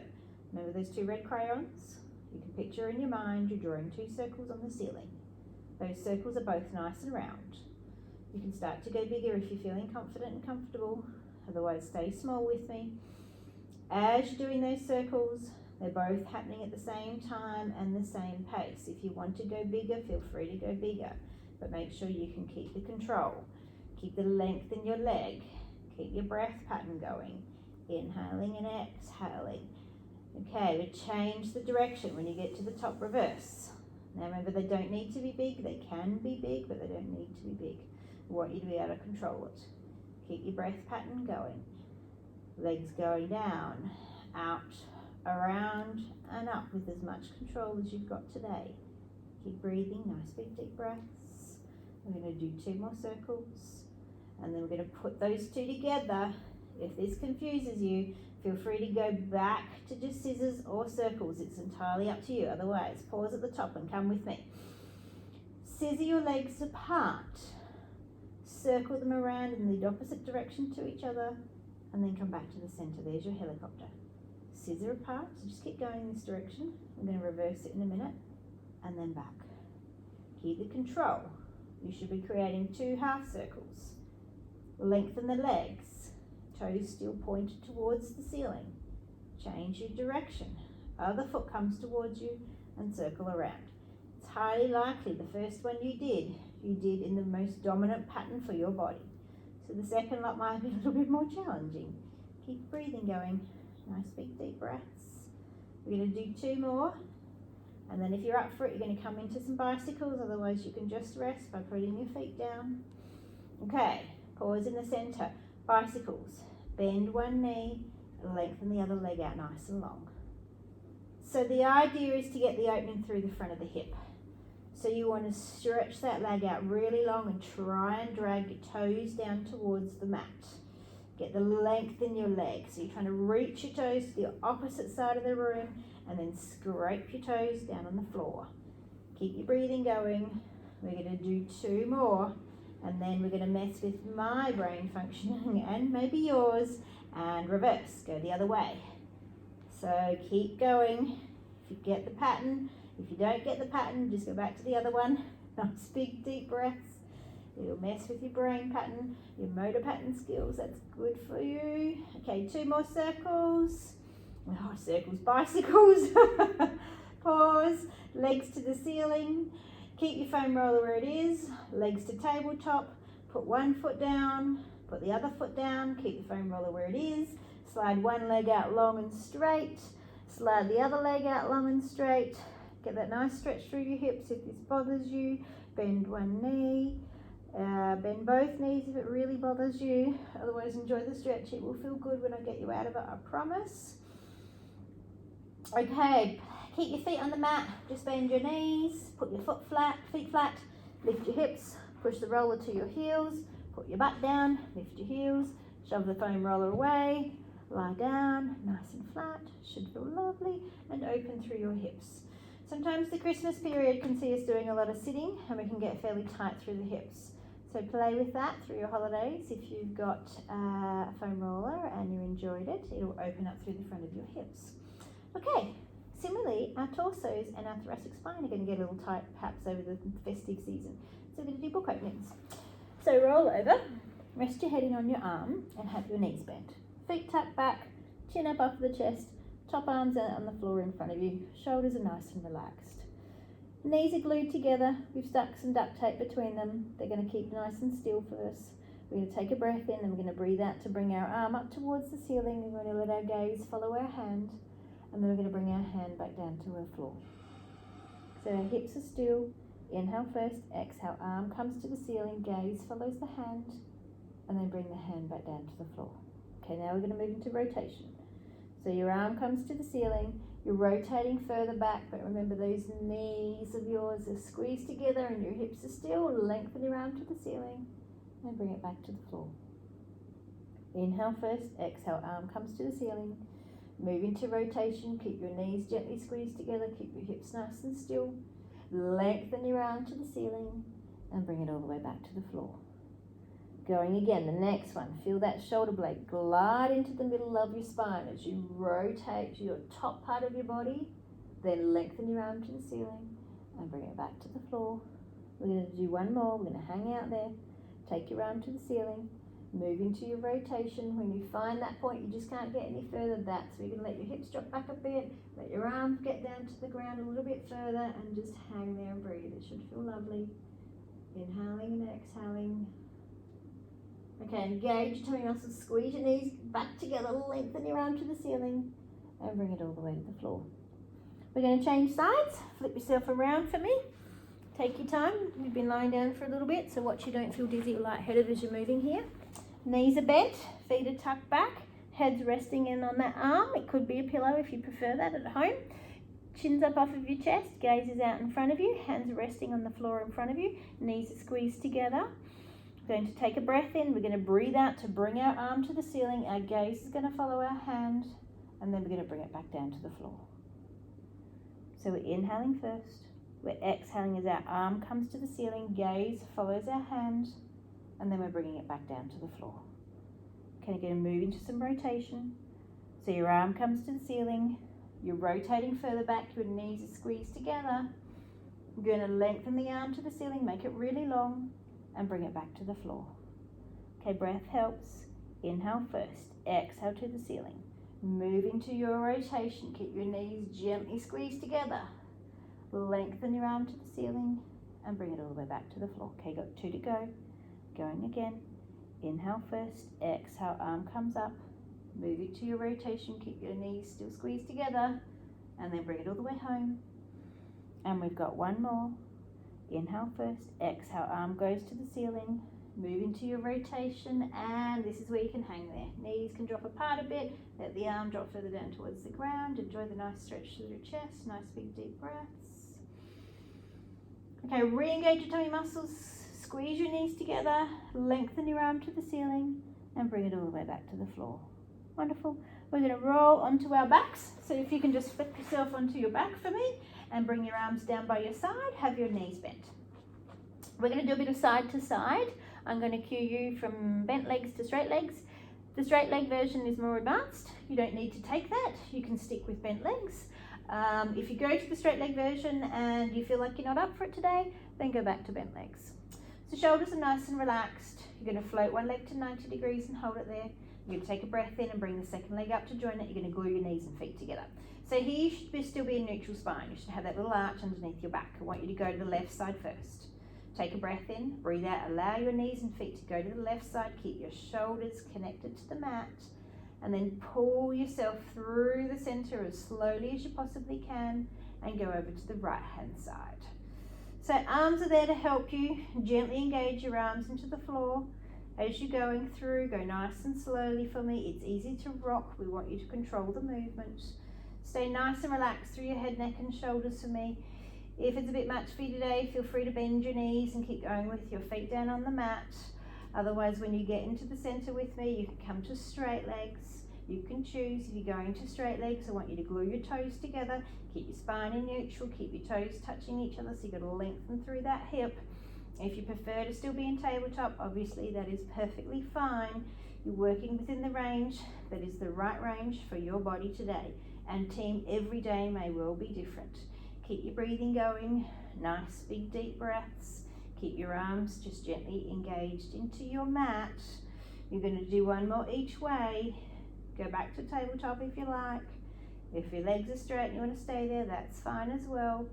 remember those 2 red crayons? You can picture in your mind you're drawing 2 circles on the ceiling. Those circles are both nice and round. You can start to go bigger if you're feeling confident and comfortable. Otherwise, stay small with me. As you're doing those circles, they're both happening at the same time and the same pace. If you want to go bigger, feel free to go bigger. But make sure you can keep the control. Keep the length in your leg. Keep your breath pattern going. Inhaling and exhaling. Okay, we change the direction when you get to the top reverse. Now remember, they don't need to be big. They can be big, but they don't need to be big. I want you to be able to control it. Keep your breath pattern going. Legs going down, out, around, and up with as much control as you've got today. Keep breathing, nice big deep breaths. We're going to do 2 more circles, and then we're going to put those 2 together If this confuses you, feel free to go back to just scissors or circles. It's entirely up to you. Otherwise, pause at the top and come with me. Scissor your legs apart. Circle them around in the opposite direction to each other, and then come back to the center. There's your helicopter. Scissor apart, so just keep going in this direction. I'm going to reverse it in a minute, and then back. Keep the control. You should be creating 2 half circles. Lengthen the legs. Toes still pointed towards the ceiling. Change your direction. Other foot comes towards you and circle around. It's highly likely the first one you did in the most dominant pattern for your body. So the second lot might be a little bit more challenging. Keep breathing going. Nice big deep breaths. We're going to do 2 more. And then if you're up for it, you're going to come into some bicycles. Otherwise, you can just rest by putting your feet down. Okay, pause in the center. Bicycles. Bend one knee, lengthen the other leg out nice and long. So the idea is to get the opening through the front of the hip. So you want to stretch that leg out really long and try and drag your toes down towards the mat. Get the length in your leg. So you're trying to reach your toes to the opposite side of the room and then scrape your toes down on the floor. Keep your breathing going. We're going to do 2 more, and then we're going to mess with my brain functioning and maybe yours, and reverse. Go the other way. So keep going. If you get the pattern, if you don't get the pattern, just go back to the other one. Nice big deep breaths. It'll mess with your brain pattern, your motor pattern skills. That's good for you. Okay, 2 more circles. Oh, circles, bicycles. Pause. Legs to the ceiling. Keep your foam roller where it is. Legs to tabletop. Put one foot down. Put the other foot down. Keep the foam roller where it is. Slide one leg out long and straight. Slide the other leg out long and straight. Get that nice stretch through your hips if this bothers you. Bend one knee. Bend both knees if it really bothers you. Otherwise, enjoy the stretch. It will feel good when I get you out of it, I promise. Okay, keep your feet on the mat. Just bend your knees. Put your feet flat. Lift your hips. Push the roller to your heels. Put your butt down. Lift your heels. Shove the foam roller away. Lie down, nice and flat. Should feel lovely. And open through your hips. Sometimes the Christmas period can see us doing a lot of sitting, and we can get fairly tight through the hips. So play with that through your holidays. If you've got a foam roller and you enjoyed it, it'll open up through the front of your hips. Okay, similarly, our torsos and our thoracic spine are going to get a little tight perhaps over the festive season. So we're going to do book openings. So roll over, rest your head in on your arm and have your knees bent. Feet tucked back, chin up off the chest, top arms out on the floor in front of you, shoulders are nice and relaxed. Knees are glued together, we've stuck some duct tape between them. They're going to keep nice and still for us. We're going to take a breath in and we're going to breathe out to bring our arm up towards the ceiling. We're going to let our gaze follow our hand, and then we're going to bring our hand back down to our floor. So our hips are still. Inhale first, exhale, arm comes to the ceiling, gaze follows the hand, and then bring the hand back down to the floor. Okay, now we're going to move into rotation. So your arm comes to the ceiling, you're rotating further back, but remember those knees of yours are squeezed together and your hips are still. Lengthen your arm to the ceiling and bring it back to the floor. Inhale first, exhale, arm comes to the ceiling. Move into rotation, keep your knees gently squeezed together, keep your hips nice and still. Lengthen your arm to the ceiling and bring it all the way back to the floor. Going again, the next one, feel that shoulder blade glide into the middle of your spine as you rotate your top part of your body, then lengthen your arm to the ceiling and bring it back to the floor. We're going to do one more. We're going to hang out there, take your arm to the ceiling, move into your rotation. When you find that point you just can't get any further, that's where you're going to let your hips drop back a bit, let your arms get down to the ground a little bit further and just hang there and breathe. It should feel lovely. Inhaling and exhaling. Okay, engage your tummy muscles, squeeze your knees back together, lengthen your arm to the ceiling and bring it all the way to the floor. We're going to change sides. Flip yourself around for me. Take your time. You've been lying down for a little bit, so watch you don't feel dizzy or lightheaded as you're moving here. Knees are bent, feet are tucked back, head's resting in on that arm. It could be a pillow if you prefer that at home. Chin's up off of your chest, gaze is out in front of you, hands are resting on the floor in front of you, knees are squeezed together. Going to take a breath in. We're going to breathe out to bring our arm to the ceiling. Our gaze is going to follow our hand, and then we're going to bring it back down to the floor. So we're inhaling first. We're exhaling as our arm comes to the ceiling, gaze follows our hand, and then we're bringing it back down to the floor. Okay, you're going to move into some rotation. So your arm comes to the ceiling, you're rotating further back, your knees are squeezed together. You're going to lengthen the arm to the ceiling, make it really long, and bring it back to the floor. Okay, breath helps. Inhale first, exhale to the ceiling. Move into your rotation, keep your knees gently squeezed together. Lengthen your arm to the ceiling and bring it all the way back to the floor. Okay, got 2 to go. Going again. Inhale first, exhale, arm comes up. Move it to your rotation, keep your knees still squeezed together, and then bring it all the way home. And we've got 1 more. Inhale first, exhale, arm goes to the ceiling. Move into your rotation, and this is where you can hang there. Knees can drop apart a bit, let the arm drop further down towards the ground. Enjoy the nice stretch through your chest, nice big deep breaths. Okay, re-engage your tummy muscles, squeeze your knees together, lengthen your arm to the ceiling, and bring it all the way back to the floor. Wonderful. We're going to roll onto our backs, so if you can just flip yourself onto your back for me, and bring your arms down by your side, have your knees bent. We're going to do a bit of side to side. I'm going to cue you from bent legs to straight legs. The straight leg version is more advanced. You don't need to take that. You can stick with bent legs. If you go to the straight leg version and you feel like you're not up for it today, then go back to bent legs. So shoulders are nice and relaxed. You're going to float one leg to 90 degrees and hold it there. You're going to take a breath in and bring the second leg up to join it. You're going to glue your knees and feet together. So here you should still be in neutral spine. You should have that little arch underneath your back. I want you to go to the left side first. Take a breath in, breathe out, allow your knees and feet to go to the left side, keep your shoulders connected to the mat, and then pull yourself through the center as slowly as you possibly can and go over to the right hand side. So arms are there to help you. Gently engage your arms into the floor. As you're going through, go nice and slowly for me. It's easy to rock. We want you to control the movement. Stay nice and relaxed through your head, neck and shoulders for me. If it's a bit much for you today, feel free to bend your knees and keep going with your feet down on the mat. Otherwise, when you get into the center with me, you can come to straight legs. You can choose. If you're going to straight legs, I want you to glue your toes together. Keep your spine in neutral. Keep your toes touching each other so you've got to lengthen through that hip. If you prefer to still be in tabletop, obviously that is perfectly fine. You're working within the range that is the right range for your body today. And team, every day may well be different. Keep your breathing going, nice big deep breaths. Keep your arms just gently engaged into your mat. You're going to do 1 more each way. Go back to tabletop if you like. If your legs are straight and you want to stay there, that's fine as well.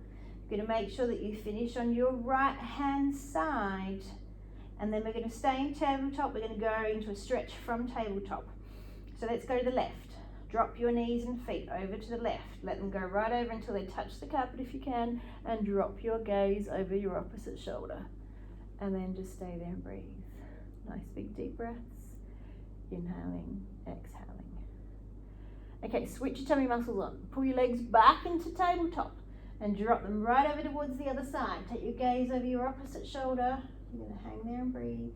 You're going to make sure that you finish on your right hand side. And then we're going to stay in tabletop. We're going to go into a stretch from tabletop. So let's go to the left. Drop your knees and feet over to the left. Let them go right over until they touch the carpet if you can, and drop your gaze over your opposite shoulder. And then just stay there and breathe. Nice big deep breaths. Inhaling, exhaling. Okay, switch your tummy muscles on. Pull your legs back into tabletop and drop them right over towards the other side. Take your gaze over your opposite shoulder. You're going to hang there and breathe.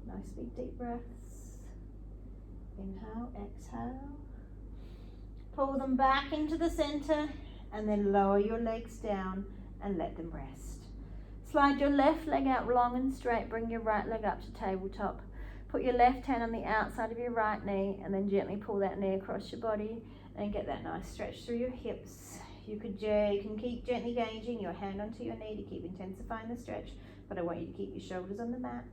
Nice big deep breaths. Inhale, exhale. Pull them back into the center and then lower your legs down and let them rest. Slide your left leg out long and straight. Bring your right leg up to tabletop. Put your left hand on the outside of your right knee and then gently pull that knee across your body and get that nice stretch through your hips. You can keep gently engaging your hand onto your knee to keep intensifying the stretch, but I want you to keep your shoulders on the mat.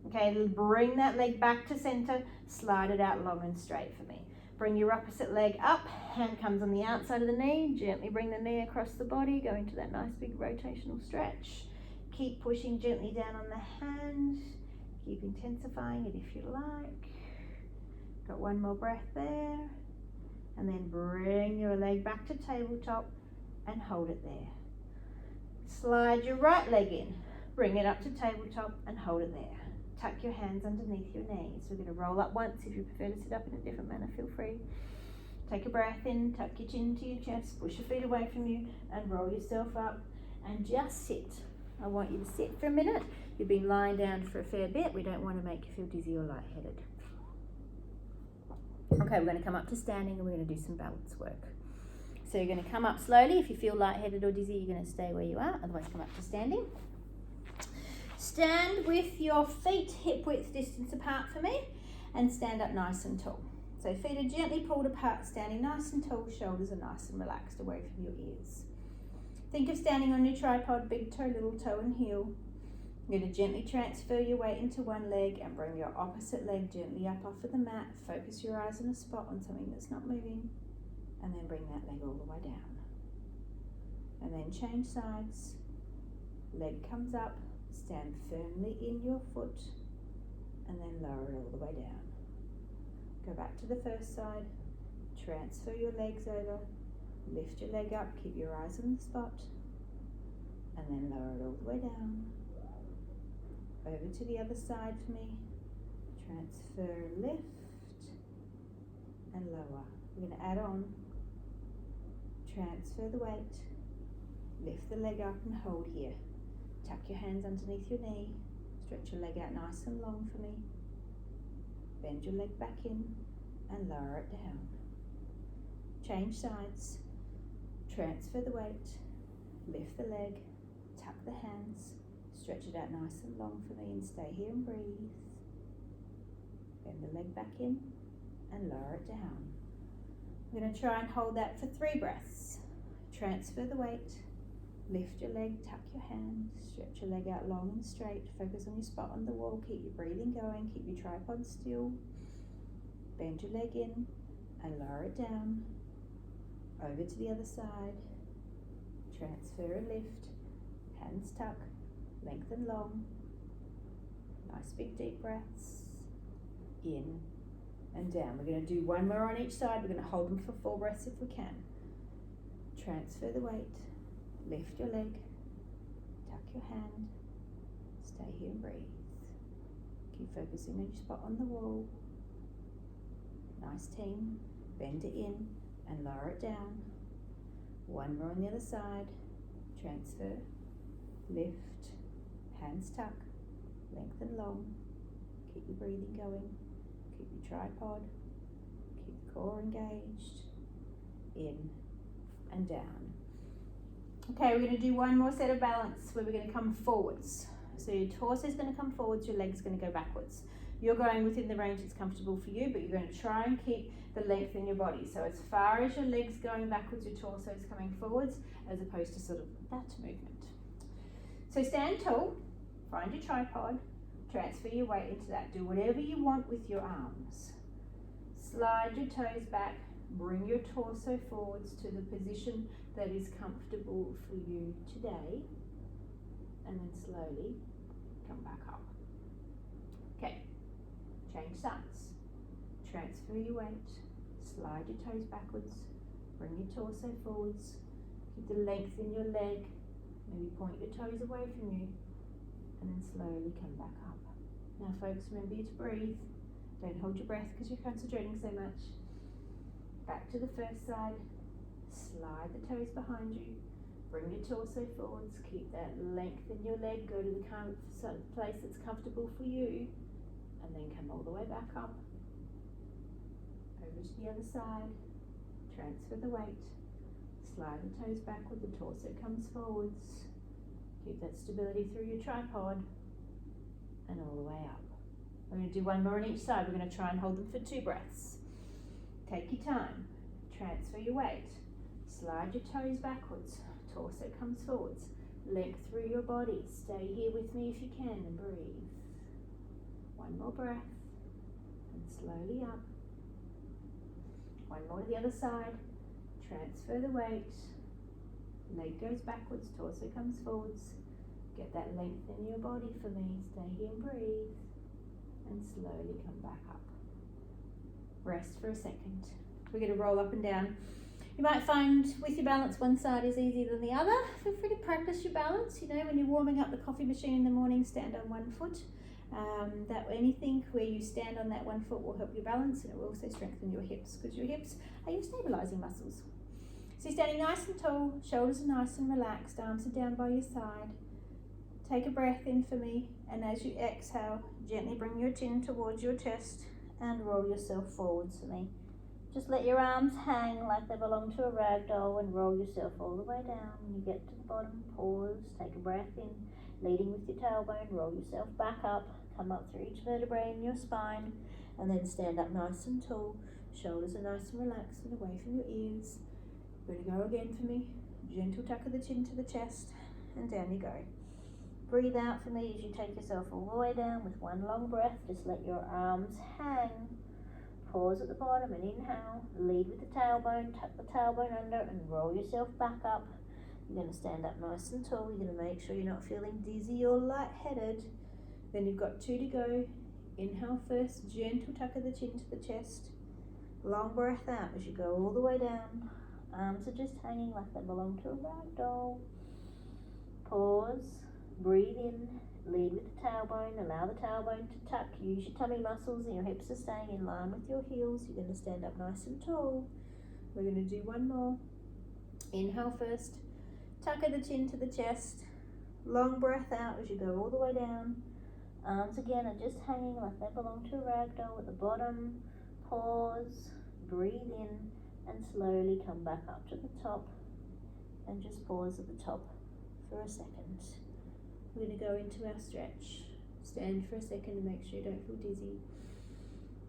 Okay, bring that leg back to center. Slide it out long and straight for me. Bring your opposite leg up, hand comes on the outside of the knee, gently bring the knee across the body, go into that nice big rotational stretch. Keep pushing gently down on the hand, keep intensifying it if you like. Got 1 more breath there, and then bring your leg back to tabletop and hold it there. Slide your right leg in, bring it up to tabletop and hold it there. Tuck your hands underneath your knees. We're going to roll up once. If you prefer to sit up in a different manner, feel free. Take a breath in, tuck your chin to your chest, push your feet away from you and roll yourself up and just sit. I want you to sit for a minute. You've been lying down for a fair bit. We don't want to make you feel dizzy or lightheaded. Okay, we're going to come up to standing and we're going to do some balance work. So you're going to come up slowly. If you feel lightheaded or dizzy, you're going to stay where you are. Otherwise, come up to standing. Stand with your feet hip width distance apart for me and stand up nice and tall. So feet are gently pulled apart, standing nice and tall, shoulders are nice and relaxed away from your ears. Think of standing on your tripod, big toe, little toe and heel. You're going to gently transfer your weight into one leg and bring your opposite leg gently up off of the mat. Focus your eyes on a spot, on something that's not moving, and then bring that leg all the way down. And then change sides. Leg comes up, stand firmly in your foot, and then lower it all the way down. Go back to the first side, transfer your legs over, lift your leg up, keep your eyes on the spot, and then lower it all the way down. Over to the other side for me, transfer, lift, and lower. We're going to add on, transfer the weight, lift the leg up and hold here. Tuck your hands underneath your knee, stretch your leg out nice and long for me. Bend your leg back in and lower it down. Change sides, transfer the weight, lift the leg, tuck the hands, stretch it out nice and long for me and stay here and breathe. Bend the leg back in and lower it down. I'm going to try and hold that for 3 breaths. Transfer the weight, lift your leg, tuck your hand, stretch your leg out long and straight, focus on your spot on the wall, keep your breathing going, keep your tripod still, bend your leg in and lower it down, over to the other side, transfer and lift, hands tuck, lengthen long, nice big deep breaths, in and down. We're going to do 1 more on each side, we're going to hold them for 4 breaths if we can. Transfer the weight, lift your leg, tuck your hand, stay here and breathe. Keep focusing on your spot on the wall. Nice team. Bend it in and lower it down. 1 more on the other side. Transfer, lift, hands tuck, lengthen long. Keep your breathing going. Keep your tripod. Keep the core engaged. In and down. Okay, we're going to do 1 more set of balance where we're going to come forwards. So your torso is going to come forwards, your leg's going to go backwards. You're going within the range that's comfortable for you, but you're going to try and keep the length in your body. So as far as your leg's going backwards, your torso is coming forwards, as opposed to sort of that movement. So stand tall, find your tripod, transfer your weight into that. Do whatever you want with your arms. Slide your toes back, bring your torso forwards to the position that is comfortable for you today, and then slowly come back up. Okay, change sides. Transfer your weight, slide your toes backwards, bring your torso forwards, keep the length in your leg, maybe point your toes away from you, and then slowly come back up. Now folks, remember you to breathe. Don't hold your breath because you're concentrating so much. Back to the first side, slide the toes behind you, bring your torso forwards, keep that length in your leg, go to the place that's comfortable for you, and then come all the way back up. Over to the other side, transfer the weight, slide the toes backward, the torso comes forwards, keep that stability through your tripod, and all the way up. We're going to do 1 more on each side. We're going to try and hold them for 2 breaths. Take your time, transfer your weight, slide your toes backwards, torso comes forwards, length through your body. Stay here with me if you can and breathe. 1 more breath and slowly up. 1 more to the other side, transfer the weight, leg goes backwards, torso comes forwards. Get that length in your body for me. Stay here and breathe and slowly come back up. Rest for a second. We're going to roll up and down. You might find with your balance one side is easier than the other. Feel free to practice your balance. You know, when you're warming up the coffee machine in the morning, stand on 1 foot. Anything where you stand on that 1 foot will help your balance, and it will also strengthen your hips because your hips are your stabilizing muscles. So you're standing nice and tall, shoulders are nice and relaxed, arms are down by your side. Take a breath in for me, and as you exhale, gently bring your chin towards your chest and roll yourself forwards for me. Just let your arms hang like they belong to a rag doll and roll yourself all the way down. When you get to the bottom, pause, take a breath in, leading with your tailbone, roll yourself back up, come up through each vertebrae in your spine, and then stand up nice and tall. Shoulders are nice and relaxed and away from your ears. Going to go again for me. Gentle tuck of the chin to the chest, and down you go. Breathe out for me as you take yourself all the way down with one long breath. Just let your arms hang. Pause at the bottom and inhale. Lead with the tailbone, tuck the tailbone under and roll yourself back up. You're going to stand up nice and tall. You're going to make sure you're not feeling dizzy or lightheaded. Then you've got 2 to go. Inhale first, gentle tuck of the chin to the chest. Long breath out as you go all the way down. Arms are just hanging like they belong to a rag doll. Pause, breathe in, lead with the tailbone, allow the tailbone to tuck, use your tummy muscles and your hips are staying in line with your heels. You're going to stand up nice and tall. We're going to do one more. Inhale first, tuck of the chin to the chest, long breath out as you go all the way down. Arms again are just hanging like they belong to a rag doll at the bottom. Pause, breathe in, and slowly come back up to the top, and just pause at the top for a second. We're going to go into our stretch. Stand for a second and make sure you don't feel dizzy.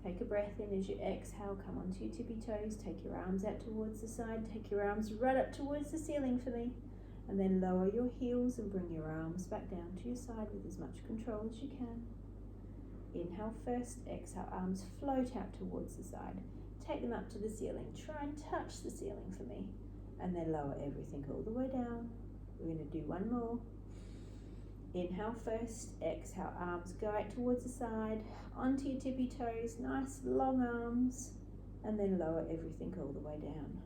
Take a breath in as you exhale, come onto your tippy toes, take your arms out towards the side, take your arms right up towards the ceiling for me, and then lower your heels and bring your arms back down to your side with as much control as you can. Inhale first, exhale, arms float out towards the side. Take them up to the ceiling. Try and touch the ceiling for me. And then lower everything all the way down. We're going to do one more. Inhale first, exhale, arms go out towards the side, onto your tippy toes, nice long arms, and then lower everything all the way down.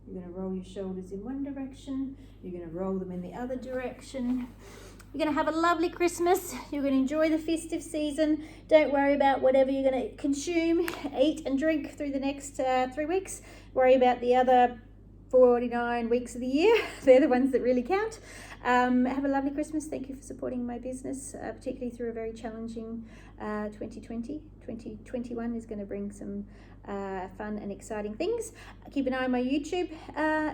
You're going to roll your shoulders in one direction, you're going to roll them in the other direction. You're going to have a lovely Christmas. You're going to enjoy the festive season. Don't worry about whatever you're going to consume, eat and drink through the next 3 weeks. Worry about the other 49 weeks of the year. They're the ones that really count. Have a lovely Christmas. Thank you for supporting my business, particularly through a very challenging 2020. 2021 is going to bring some fun and exciting things. Keep an eye on my YouTube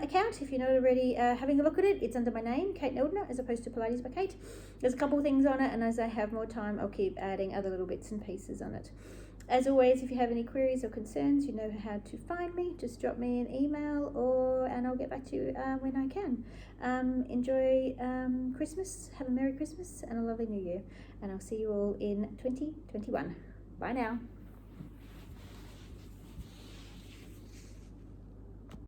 account if you're not already having a look at it. It's under my name, Kate Neldner, as opposed to Pilates by Kate. There's a couple of things on it, and as I have more time, I'll keep adding other little bits and pieces on it. As always, if you have any queries or concerns, you know how to find me. Just drop me an email and I'll get back to you when I can. Enjoy Christmas, have a Merry Christmas and a lovely New Year. And I'll see you all in 2021. Bye now.